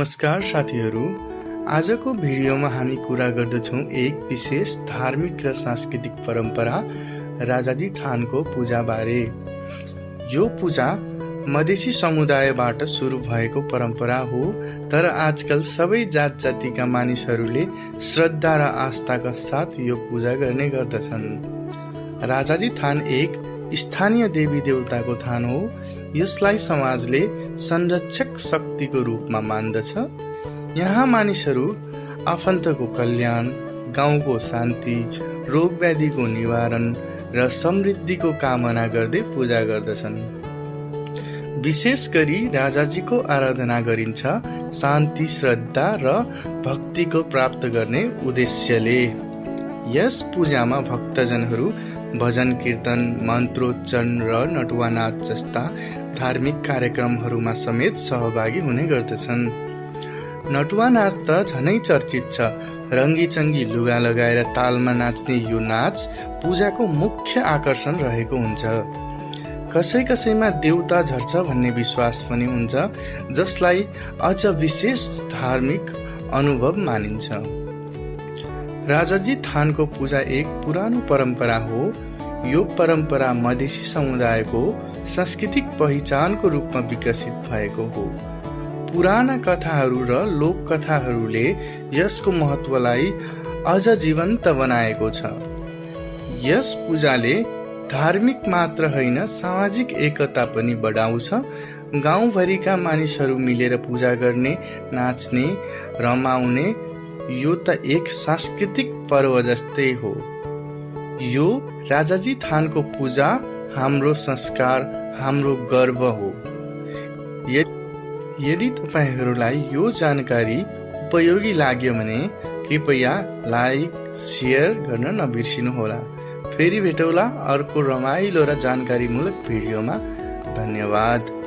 नमस्कार साथीहरू, आजको भिडियोमा हामी कुरा गर्दछौँ एक विशेष धार्मिक र सांस्कृतिक परम्परा राजाजी थानको पूजा बारे। यो पूजा मधेसी समुदायबाट सुरु भएको परम्परा हो, तर आजकल सबै जात जातिका मानिसहरूले श्रद्धा र आस्थाका साथ यो पूजा गर्ने गर्दछन्। राजाजी थान एक स्थानीय देवी देवताको थान हो। यसलाई समाजले संरक्षक शक्तिको रूपमा मान्दछ। यहाँ मानिसहरू आफन्तको कल्याण, गाउँको शान्ति, रोग व्याधिको निवारण र समृद्धिको कामना गर्दै पूजा गर्दछन्। विशेष गरी राजाजीको आराधना गरिन्छ शान्ति, श्रद्धा र भक्तिको प्राप्त गर्ने उद्देश्यले। यस पूजामा भक्तजनहरू भजन कीर्तन, मन्त्रोच्चारण र नटुवा नाच जस्ता धार्मिक कार्यक्रमहरूमा समेत सहभागी हुने गर्दछन्। नटुवा नाच त झनै चर्चित छ। रङ्गीचङ्गी लुगा लगाएर तालमा नाच्ने यो नाच पूजाको मुख्य आकर्षण रहेको हुन्छ। कसै कसैमा देउता झर्छ भन्ने विश्वास पनि हुन्छ, जसलाई अझ विशेष धार्मिक अनुभव मानिन्छ। राजाजी थानको पूजा एक पुरानो परम्परा हो। यो परम्परा मधेसी समुदायको सांस्कृतिक पहिचानको रूपमा विकसित भएको हो। पुराना कथाहरू र लोककथाहरूले यसको महत्त्वलाई अझ जीवन्त बनाएको छ। यस पूजाले धार्मिक मात्र होइन, सामाजिक एकता पनि बढाउँछ। गाउँभरिका मानिसहरू मिलेर पूजा गर्ने, नाच्ने, रमाउने यो त एक सांस्कृतिक पर्व जस्तै हो। यो राजाजी थानको पूजा हाम्रो संस्कार, हाम्रो गर्व हो। यदि तपाईहरूलाई यो जानकारी उपयोगी लाग्यो भने कृपया लाइक, शेयर गर्न नबिर्सिनुहोला। फेरि भेटौँला अर्को रमाइलो र जानकारीमूलक भिडियोमा। धन्यवाद।